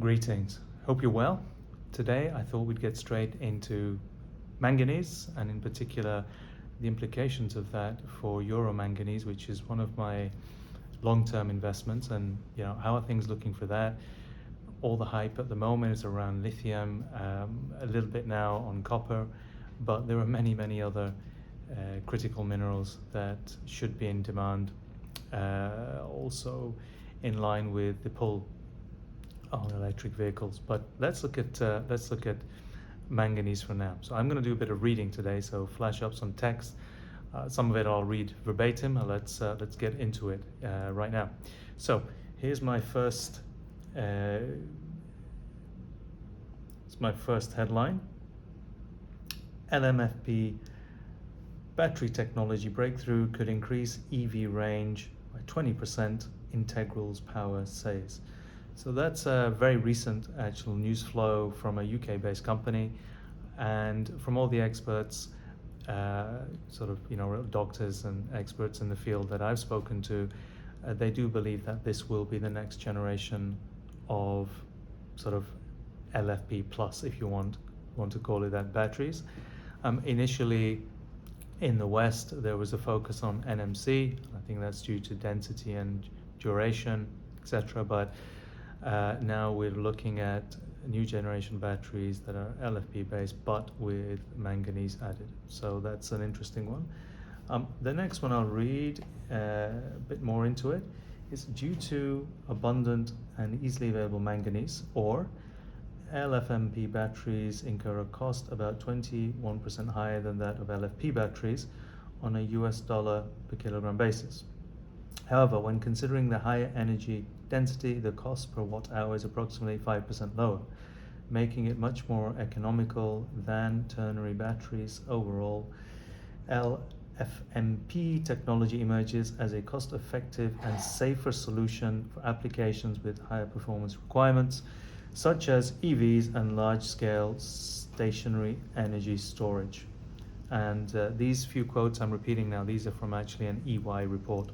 Greetings. Hope you're well. Today I thought we'd get straight into manganese and in particular the implications of that for Euro manganese, which is one of my long-term investments, and how are things looking for that. All the hype at the moment is around lithium, a little bit now on copper, but there are many other critical minerals that should be in demand, also in line with the pull on electric vehicles. But let's look at manganese for now. So I'm going to do a bit of reading today, so flash up some text. Some of it I'll read verbatim. Let's get into it right now. So here's my first. It's my first headline. LMFP battery technology breakthrough could increase EV range by 20%, Integral's Power says. So that's a very recent actual news flow from a UK-based company, and from all the experts, doctors and experts in the field that I've spoken to, they do believe that this will be the next generation of sort of LFP plus, if you want to call it that, batteries. Initially, in the West, there was a focus on NMC. I think that's due to density and duration, etc. But now we're looking at new generation batteries that are LFP based but with manganese added. So that's an interesting one. The next one I'll read a bit more into it is due to abundant and easily available manganese, or LFMP batteries incur a cost about 21% higher than that of LFP batteries on a US dollar per kilogram basis. However, when considering the higher energy density, the cost per watt hour is approximately 5% lower, making it much more economical than ternary batteries. Overall, LFMP technology emerges as a cost-effective and safer solution for applications with higher performance requirements, such as EVs and large-scale stationary energy storage. And these few quotes I'm repeating now, these are from actually an EY report.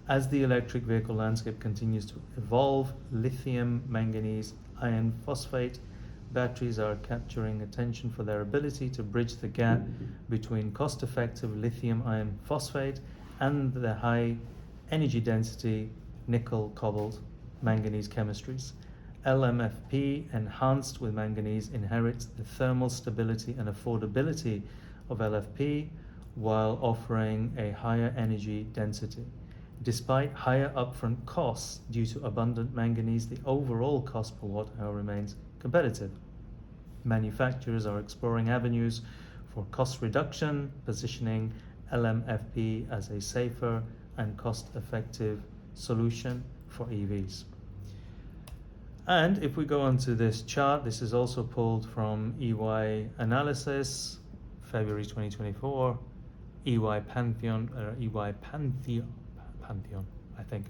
As the electric vehicle landscape continues to evolve, lithium manganese iron phosphate batteries are capturing attention for their ability to bridge the gap between cost-effective lithium iron phosphate and the high energy density nickel cobalt manganese chemistries. LMFP enhanced with manganese inherits the thermal stability and affordability of LFP while offering a higher energy density. Despite higher upfront costs due to abundant manganese, the overall cost per watt hour remains competitive. Manufacturers are exploring avenues for cost reduction, positioning LMFP as a safer and cost-effective solution for EVs. And if we go onto this chart, this is also pulled from EY analysis, February 2024, EY Pantheon, I think,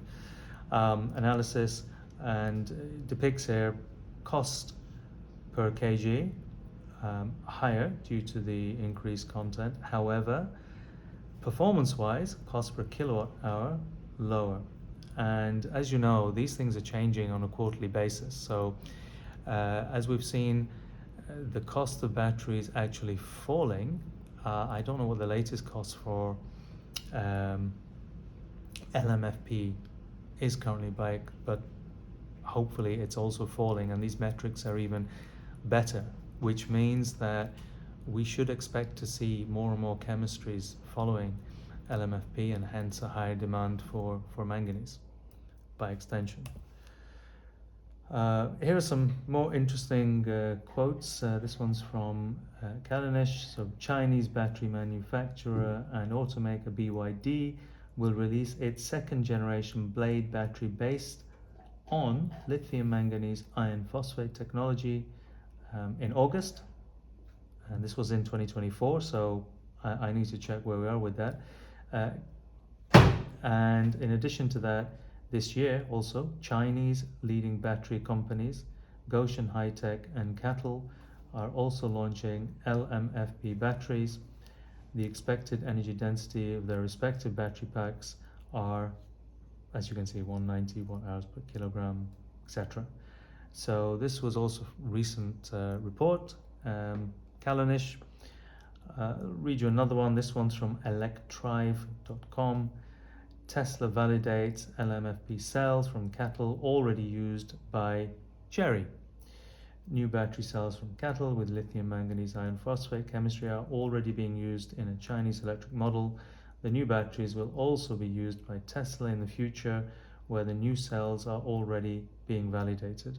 analysis, and depicts here cost per kg higher due to the increased content. However, performance-wise, cost per kilowatt hour lower. And as you know, these things are changing on a quarterly basis. So as we've seen, the cost of batteries actually falling. I don't know what the latest cost for LMFP is currently, but hopefully it's also falling, and these metrics are even better, which means that we should expect to see more and more chemistries following LMFP, and hence a higher demand for manganese by extension. Here are some more interesting quotes. This one's from Kalanish. So Chinese battery manufacturer and automaker BYD will release its second generation blade battery based on lithium manganese iron phosphate technology in August. And this was in 2024, so I need to check where we are with that. And in addition to that, this year also, Chinese leading battery companies, Goshen High-Tech and Cattle, are also launching LMFP batteries. The expected energy density of their respective battery packs are, as you can see, 190 watt hours per kilogram, etc. So this was also recent report. Kalanish. Read you another one. This one's from electrive.com. Tesla validates LMFP cells from cattle already used by Chery. New battery cells from cattle with lithium manganese iron phosphate chemistry are already being used in a Chinese electric model. The new batteries will also be used by Tesla in the future, where the new cells are already being validated.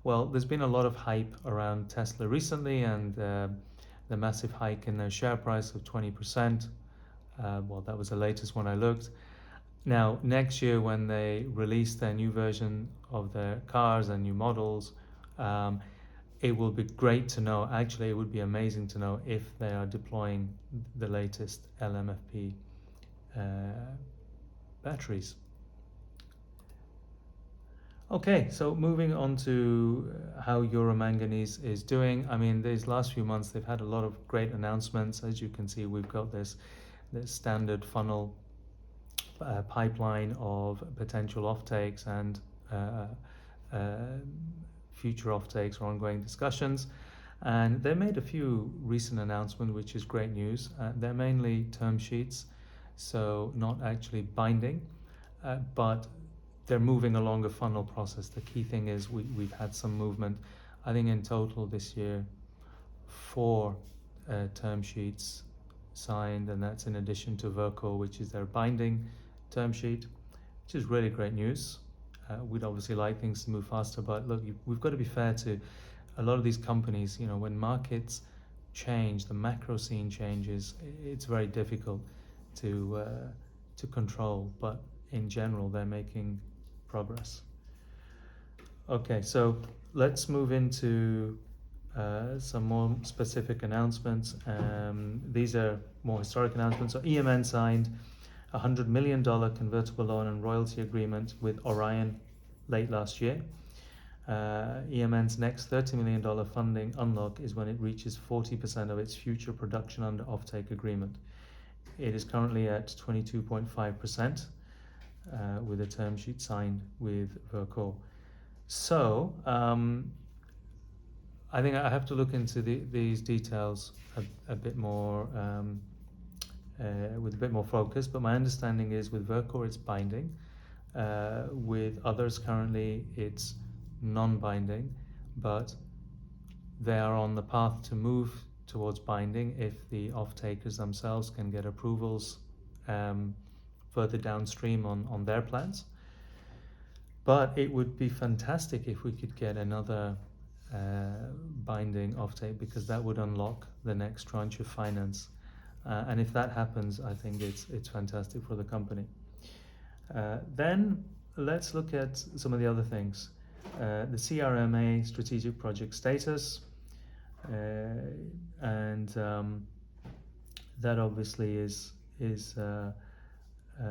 Well, there's been a lot of hype around Tesla recently, and the massive hike in their share price of 20%. Well, that was the latest one I looked. Now, next year, when they release their new version of their cars and new models, it will be great to know. Actually, it would be amazing to know if they are deploying the latest LMFP batteries. Okay, so moving on to how Manganese is doing. I mean, these last few months they've had a lot of great announcements. As you can see, we've got this standard funnel pipeline of potential offtakes and future offtakes or ongoing discussions. And they made a few recent announcements, which is great news. They're mainly term sheets, so not actually binding, but they're moving along a funnel process. The key thing is we've had some movement. I think in total this year, 4 term sheets signed, and that's in addition to Verco, which is their binding term sheet, which is really great news. We'd obviously like things to move faster, but look, we've got to be fair to a lot of these companies. You know, when markets change, the macro scene changes, it's very difficult to control. But in general, they're making progress. Okay, so let's move into some more specific announcements. These are more historic announcements. So EMN signed a $100 million convertible loan and royalty agreement with Orion late last year. EMN's next $30 million funding unlock is when it reaches 40% of its future production under offtake agreement. It is currently at 22.5% with a term sheet signed with Verco. So I think I have to look into these details a bit more with a bit more focus, but my understanding is with Verco it's binding. With others currently it's non-binding, but they are on the path to move towards binding if the off-takers themselves can get approvals further downstream on their plans. But it would be fantastic if we could get another binding offtake, because that would unlock the next tranche of finance. And if that happens, I think it's fantastic for the company. Then let's look at some of the other things. The CRMA strategic project status, and that obviously is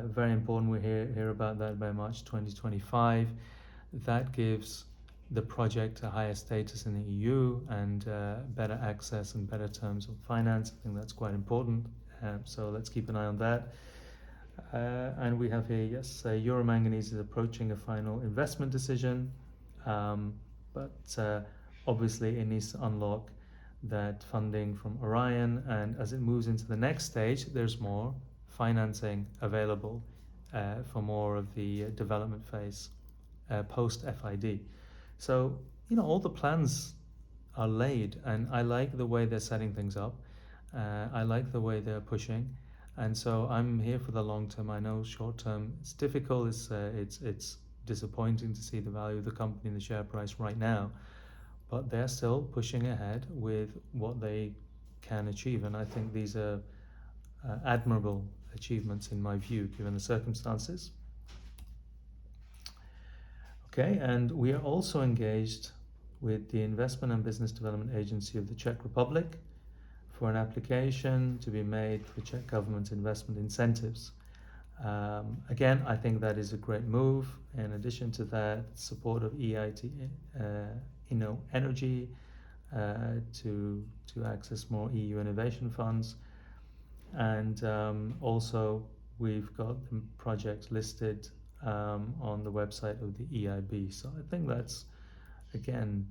very important. We hear about that by March 2025. That gives the project a higher status in the EU and better access and better terms of finance. I think that's quite important. So let's keep an eye on that. And we have here, yes, Manganese is approaching a final investment decision, but obviously it needs to unlock that funding from Orion, and as it moves into the next stage, there's more financing available for more of the development phase post FID. So, you know, all the plans are laid, and I like the way they're setting things up. I like the way they're pushing, and so I'm here for the long term. I know short term it's difficult. It's disappointing to see the value of the company and the share price right now, but they're still pushing ahead with what they can achieve, and I think these are admirable achievements in my view, given the circumstances. Okay, and we are also engaged with the Investment and Business Development Agency of the Czech Republic for an application to be made for Czech government investment incentives. Again, I think that is a great move. In addition to that, support of EIT, Energy to access more EU innovation funds, and also we've got the project listed on the website of the EIB. So I think that's again,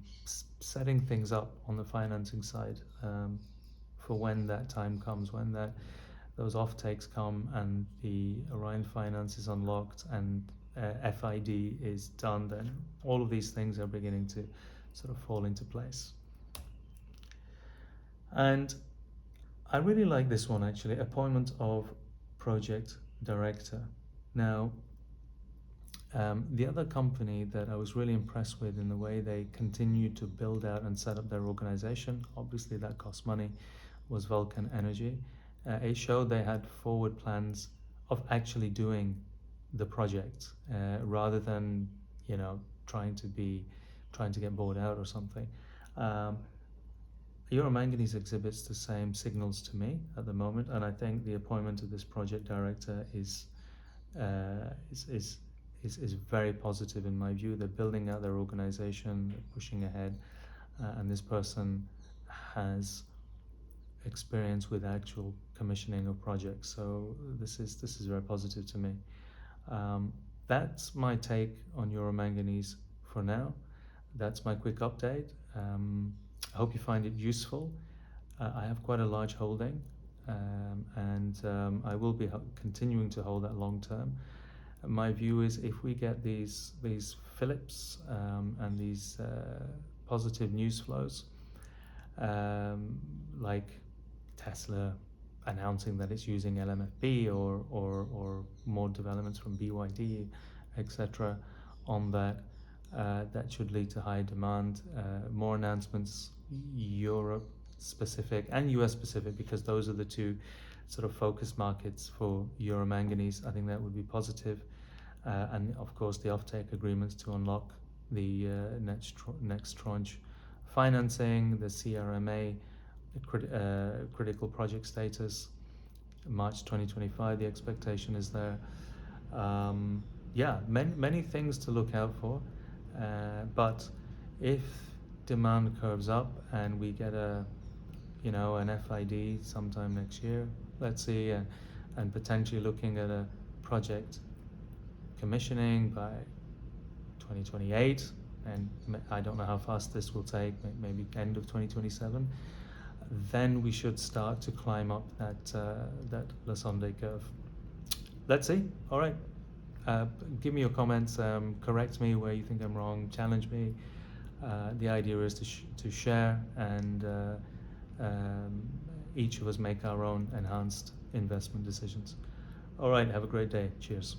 setting things up on the financing side, for when that time comes, when those offtakes come and the Orion finance is unlocked and FID is done, then all of these things are beginning to sort of fall into place. And I really like this one actually, appointment of project director. Now, the other company that I was really impressed with in the way they continued to build out and set up their organization, obviously that costs money, was Vulcan Energy. It showed they had forward plans of actually doing the project, rather than, you know, trying to get bought out or something. Manganese exhibits the same signals to me at the moment, and I think the appointment of this project director is uh, is, is is very positive in my view. They're building out their organization, they're pushing ahead, and this person has experience with actual commissioning of projects. So this is very positive to me. That's my take on Manganese for now. That's my quick update. I hope you find it useful. I have quite a large holding, and I will be continuing to hold that long term. My view is if we get these Philips and these positive news flows, like Tesla announcing that it's using LMFP, or more developments from BYD, etc., on that, that should lead to high demand, more announcements, Europe specific and US specific, because those are the two sort of focus markets for Manganese. I think that would be positive. And of course the offtake agreements to unlock the next tranche financing, the CRMA, critical project status, March 2025, the expectation is there. Yeah, many things to look out for, but if demand curves up and we get an FID sometime next year, let's see, and potentially looking at a project commissioning by 2028, and I don't know how fast this will take, maybe end of 2027, then we should start to climb up that La Sonde curve. Let's see. All right. Give me your comments. Correct me where you think I'm wrong. Challenge me. The idea is to share, and each of us make our own enhanced investment decisions. All right. Have a great day. Cheers.